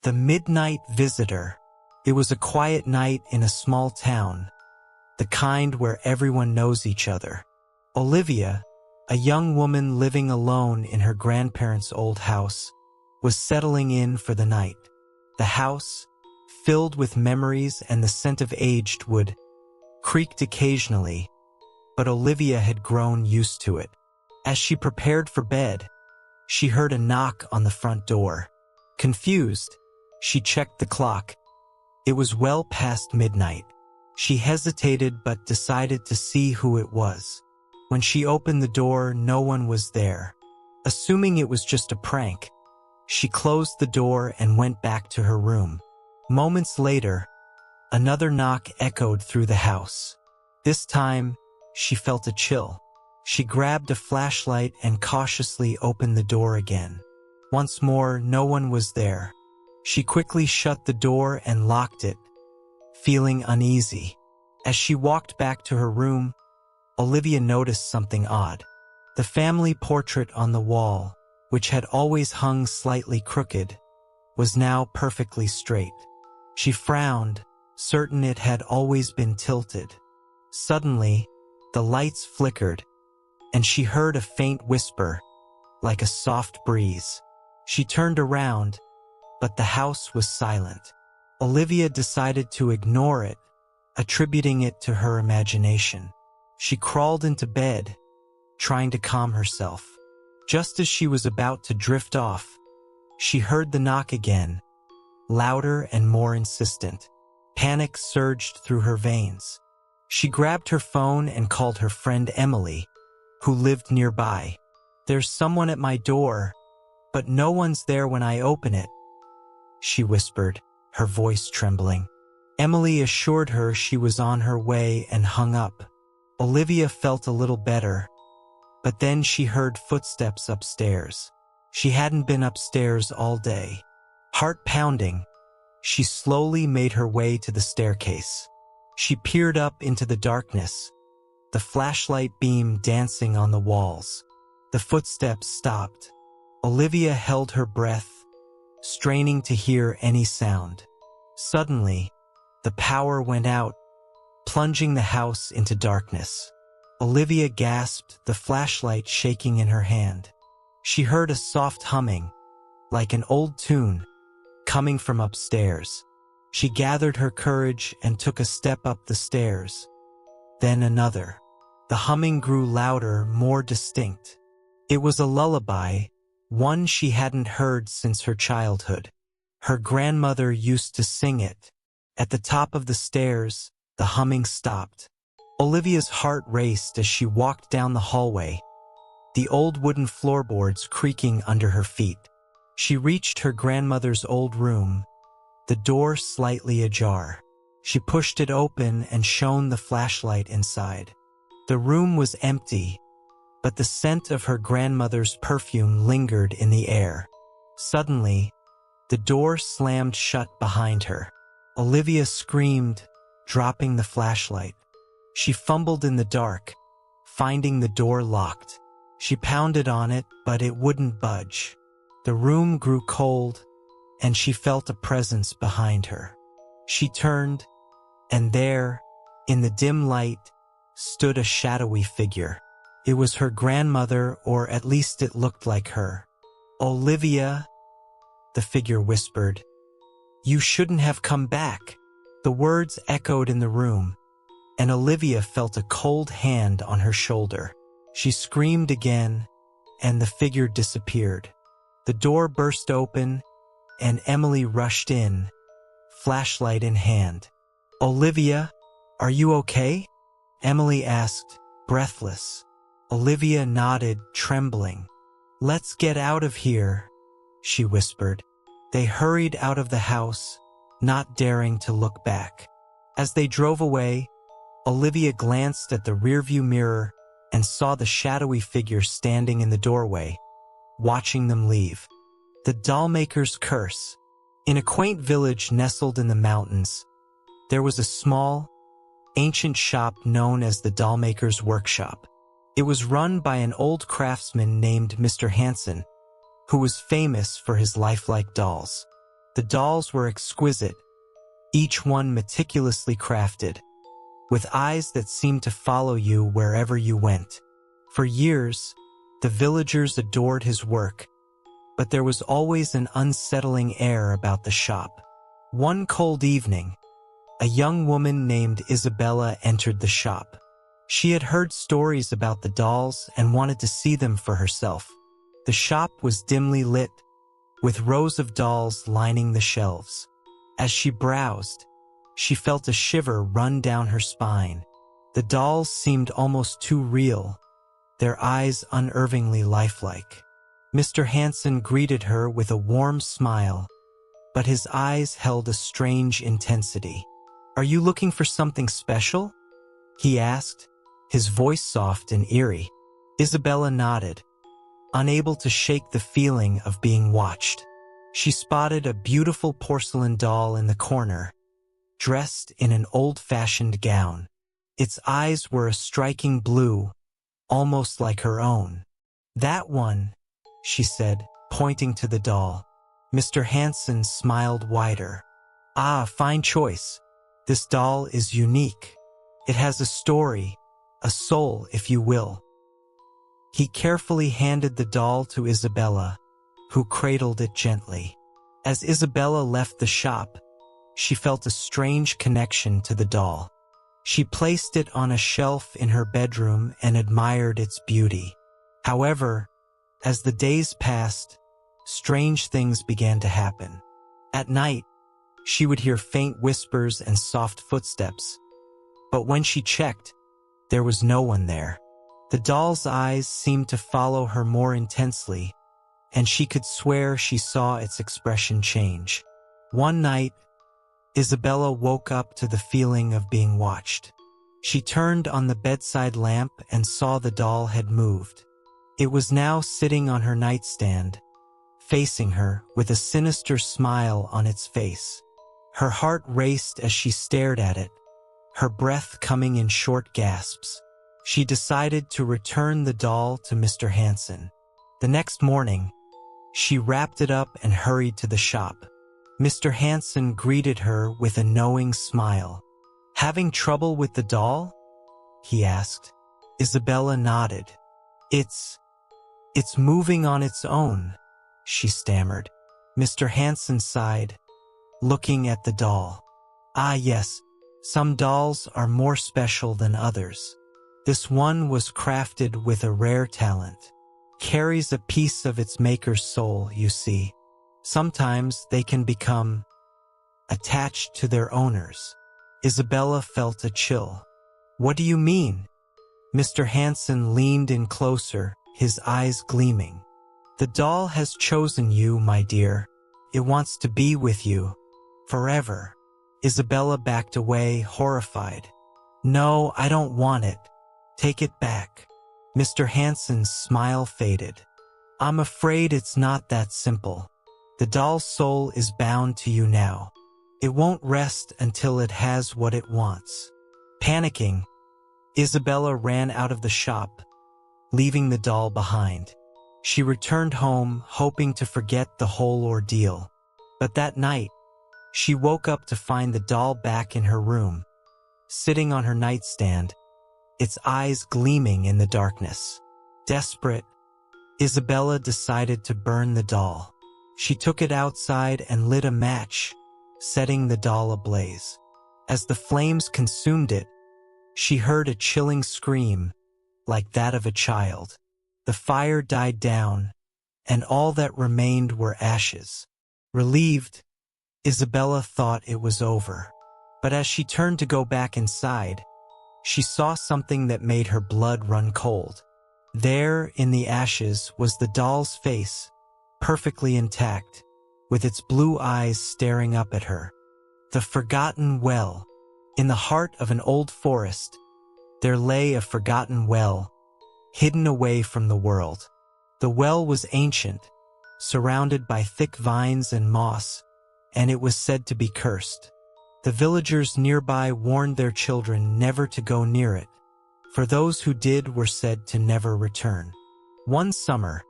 The Midnight Visitor. It was a quiet night in a small town, the kind where everyone knows each other. Olivia, a young woman living alone in her grandparents' old house, was settling in for the night. The house, filled with memories and the scent of aged wood, creaked occasionally, but Olivia had grown used to it. As she prepared for bed, she heard a knock on the front door. Confused, she checked the clock. It was well past midnight. She hesitated but decided to see who it was. When she opened the door, no one was there. Assuming it was just a prank, she closed the door and went back to her room. Moments later, another knock echoed through the house. This time, she felt a chill. She grabbed a flashlight and cautiously opened the door again. Once more, no one was there. She quickly shut the door and locked it, feeling uneasy. As she walked back to her room, Olivia noticed something odd. The family portrait on the wall, which had always hung slightly crooked, was now perfectly straight. She frowned, certain it had always been tilted. Suddenly, the lights flickered, and she heard a faint whisper, like a soft breeze. She turned around, but the house was silent. Olivia decided to ignore it, attributing it to her imagination. She crawled into bed, trying to calm herself. Just as she was about to drift off, she heard the knock again, louder and more insistent. Panic surged through her veins. She grabbed her phone and called her friend Emily, who lived nearby. "There's someone at my door, but no one's there when I open it," she whispered, her voice trembling. Emily assured her she was on her way and hung up. Olivia felt a little better, but then she heard footsteps upstairs. She hadn't been upstairs all day. Heart pounding, she slowly made her way to the staircase. She peered up into the darkness, the flashlight beam dancing on the walls. The footsteps stopped. Olivia held her breath, straining to hear any sound. Suddenly, the power went out, plunging the house into darkness. Olivia gasped, the flashlight shaking in her hand. She heard a soft humming, like an old tune, coming from upstairs. She gathered her courage and took a step up the stairs. Then another. The humming grew louder, more distinct. It was a lullaby, one she hadn't heard since her childhood. Her grandmother used to sing it. At the top of the stairs, the humming stopped. Olivia's heart raced as she walked down the hallway, the old wooden floorboards creaking under her feet. She reached her grandmother's old room, the door slightly ajar. She pushed it open and shone the flashlight inside. The room was empty, but the scent of her grandmother's perfume lingered in the air. Suddenly, the door slammed shut behind her. Olivia screamed, dropping the flashlight. She fumbled in the dark, finding the door locked. She pounded on it, but it wouldn't budge. The room grew cold, and she felt a presence behind her. She turned, and there, in the dim light, stood a shadowy figure. It was her grandmother, or at least it looked like her. "Olivia," the figure whispered, "you shouldn't have come back." The words echoed in the room, and Olivia felt a cold hand on her shoulder. She screamed again, and the figure disappeared. The door burst open, and Emily rushed in, flashlight in hand. "Olivia, are you okay?" Emily asked, breathless. Olivia nodded, trembling. "Let's get out of here," she whispered. They hurried out of the house, not daring to look back. As they drove away, Olivia glanced at the rearview mirror and saw the shadowy figure standing in the doorway, watching them leave. The Dollmaker's Curse. In a quaint village nestled in the mountains, there was a small, ancient shop known as the Dollmaker's Workshop. It was run by an old craftsman named Mr. Hanson, who was famous for his lifelike dolls. The dolls were exquisite, each one meticulously crafted, with eyes that seemed to follow you wherever you went. For years, the villagers adored his work, but there was always an unsettling air about the shop. One cold evening, a young woman named Isabella entered the shop. She had heard stories about the dolls and wanted to see them for herself. The shop was dimly lit, with rows of dolls lining the shelves. As she browsed, she felt a shiver run down her spine. The dolls seemed almost too real, their eyes unnervingly lifelike. Mr. Hanson greeted her with a warm smile, but his eyes held a strange intensity. "Are you looking for something special?" he asked, his voice soft and eerie. Isabella nodded, unable to shake the feeling of being watched. She spotted a beautiful porcelain doll in the corner, dressed in an old-fashioned gown. Its eyes were a striking blue, almost like her own. "That one," she said, pointing to the doll. Mr. Hanson smiled wider. "Ah, fine choice. This doll is unique. It has a story, a soul, if you will." He carefully handed the doll to Isabella, who cradled it gently. As Isabella left the shop, she felt a strange connection to the doll. She placed it on a shelf in her bedroom and admired its beauty. However, as the days passed, strange things began to happen. At night, she would hear faint whispers and soft footsteps, but when she checked, there was no one there. The doll's eyes seemed to follow her more intensely, and she could swear she saw its expression change. One night, Isabella woke up to the feeling of being watched. She turned on the bedside lamp and saw the doll had moved. It was now sitting on her nightstand, facing her with a sinister smile on its face. Her heart raced as she stared at it, her breath coming in short gasps. She decided to return the doll to Mr. Hanson. The next morning, she wrapped it up and hurried to the shop. Mr. Hanson greeted her with a knowing smile. "Having trouble with the doll?" he asked. Isabella nodded. It's moving on its own," she stammered. Mr. Hanson sighed, looking at the doll. "Ah, yes, some dolls are more special than others. This one was crafted with a rare talent. Carries a piece of its maker's soul, you see. Sometimes they can become attached to their owners." Isabella felt a chill. "What do you mean?" Mr. Hanson leaned in closer, his eyes gleaming. "The doll has chosen you, my dear. It wants to be with you forever." Isabella backed away, horrified. "No, I don't want it. Take it back." Mr. Hanson's smile faded. "I'm afraid it's not that simple. The doll's soul is bound to you now. It won't rest until it has what it wants." Panicking, Isabella ran out of the shop, leaving the doll behind. She returned home, hoping to forget the whole ordeal. But that night, she woke up to find the doll back in her room, sitting on her nightstand, its eyes gleaming in the darkness. Desperate, Isabella decided to burn the doll. She took it outside and lit a match, setting the doll ablaze. As the flames consumed it, she heard a chilling scream, like that of a child. The fire died down, and all that remained were ashes. Relieved, Isabella thought it was over. But as she turned to go back inside, she saw something that made her blood run cold. There, in the ashes, was the doll's face, perfectly intact, with its blue eyes staring up at her. The forgotten well. In the heart of an old forest, there lay a forgotten well, hidden away from the world. The well was ancient, surrounded by thick vines and moss, and it was said to be cursed. The villagers nearby warned their children never to go near it, for those who did were said to never return. One summer,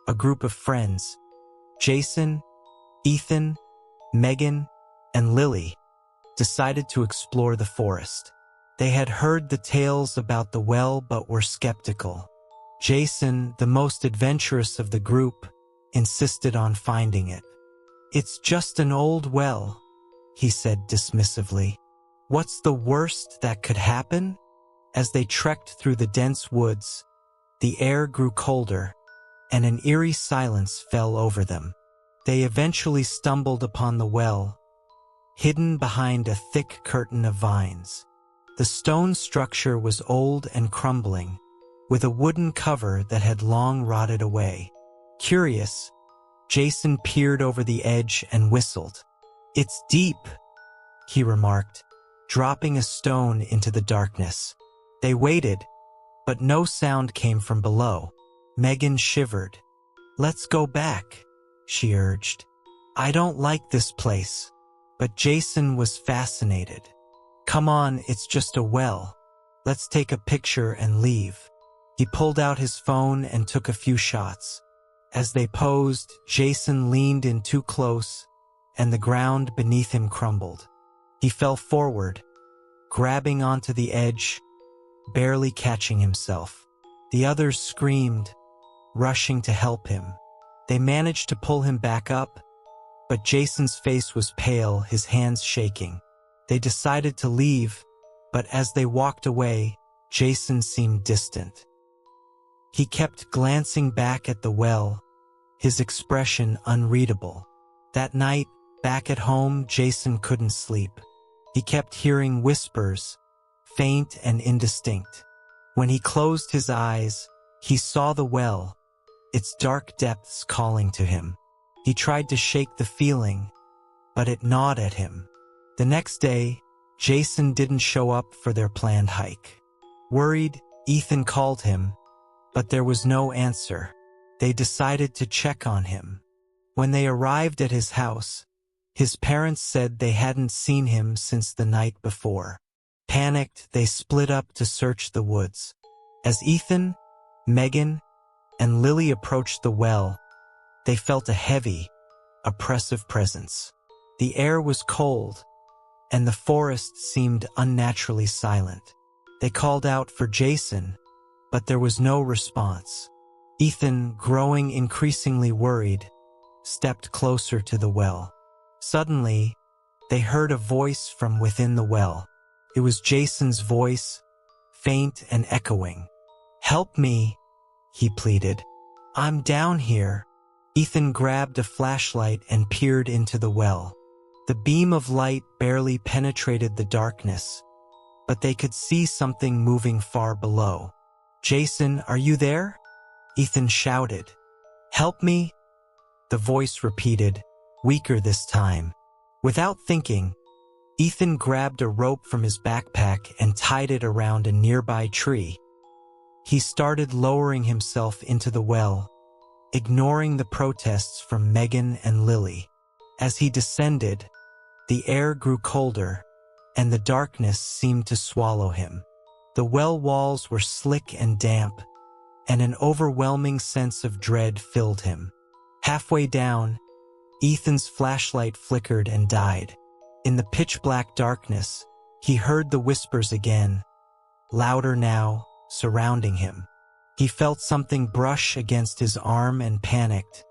a group of friends, Jason, Ethan, Megan, and Lily decided to explore the forest. They had heard the tales about the well but were skeptical. Jason, the most adventurous of the group, insisted on finding it. "It's just an old well," he said dismissively. "What's the worst that could happen?" As they trekked through the dense woods, the air grew colder, and an eerie silence fell over them. They eventually stumbled upon the well, hidden behind a thick curtain of vines. The stone structure was old and crumbling, with a wooden cover that had long rotted away. Curious, Jason peered over the edge and whistled. "It's deep," he remarked, dropping a stone into the darkness. They waited, but no sound came from below. Megan shivered. "Let's go back," she urged. "I don't like this place." But Jason was fascinated. "Come on, it's just a well. Let's take a picture and leave." He pulled out his phone and took a few shots. As they posed, Jason leaned in too close, and the ground beneath him crumbled. He fell forward, grabbing onto the edge, barely catching himself. The others screamed, rushing to help him. They managed to pull him back up, but Jason's face was pale, his hands shaking. They decided to leave, but as they walked away, Jason seemed distant. He kept glancing back at the well, his expression unreadable. That night, back at home, Jason couldn't sleep. He kept hearing whispers, faint and indistinct. When he closed his eyes, he saw the well, its dark depths calling to him. He tried to shake the feeling, but it gnawed at him. The next day, Jason didn't show up for their planned hike. Worried, Ethan called him, but there was no answer. They decided to check on him. When they arrived at his house, his parents said they hadn't seen him since the night before. Panicked, they split up to search the woods. As Ethan, Megan, and Lily approached the well, they felt a heavy, oppressive presence. The air was cold, and the forest seemed unnaturally silent. They called out for Jason, but there was no response. Ethan, growing increasingly worried, stepped closer to the well. Suddenly, they heard a voice from within the well. It was Jason's voice, faint and echoing. "Help me," he pleaded. "I'm down here." Ethan grabbed a flashlight and peered into the well. The beam of light barely penetrated the darkness, but they could see something moving far below. "Jason, are you there?" Ethan shouted. "Help me," the voice repeated, weaker this time. Without thinking, Ethan grabbed a rope from his backpack and tied it around a nearby tree. He started lowering himself into the well, ignoring the protests from Megan and Lily. As he descended, the air grew colder, and the darkness seemed to swallow him. The well walls were slick and damp, and an overwhelming sense of dread filled him. Halfway down, Ethan's flashlight flickered and died. In the pitch-black darkness, he heard the whispers again, louder now, surrounding him. He felt something brush against his arm and panicked,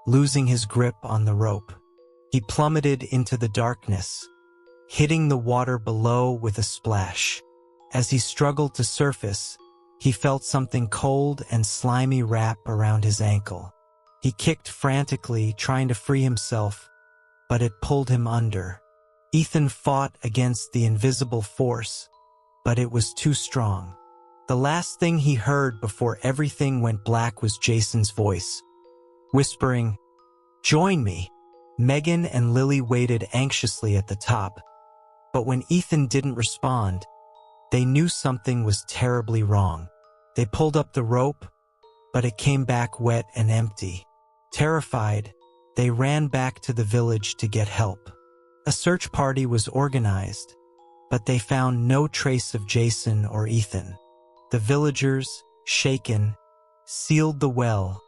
losing his grip on the rope. He plummeted into the darkness, hitting the water below with a splash. As he struggled to surface, he felt something cold and slimy wrap around his ankle. He kicked frantically, trying to free himself, but it pulled him under. Ethan fought against the invisible force, but it was too strong. The last thing he heard before everything went black was Jason's voice, whispering, "Join me." Megan and Lily waited anxiously at the top, but when Ethan didn't respond, they knew something was terribly wrong. They pulled up the rope, but it came back wet and empty. Terrified, they ran back to the village to get help. A search party was organized, but they found no trace of Jason or Ethan. The villagers, shaken, sealed the well,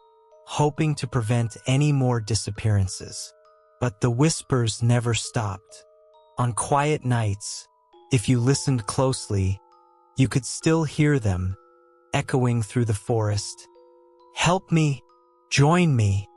hoping to prevent any more disappearances. But the whispers never stopped. On quiet nights, if you listened closely, you could still hear them, echoing through the forest. "Help me! Join me!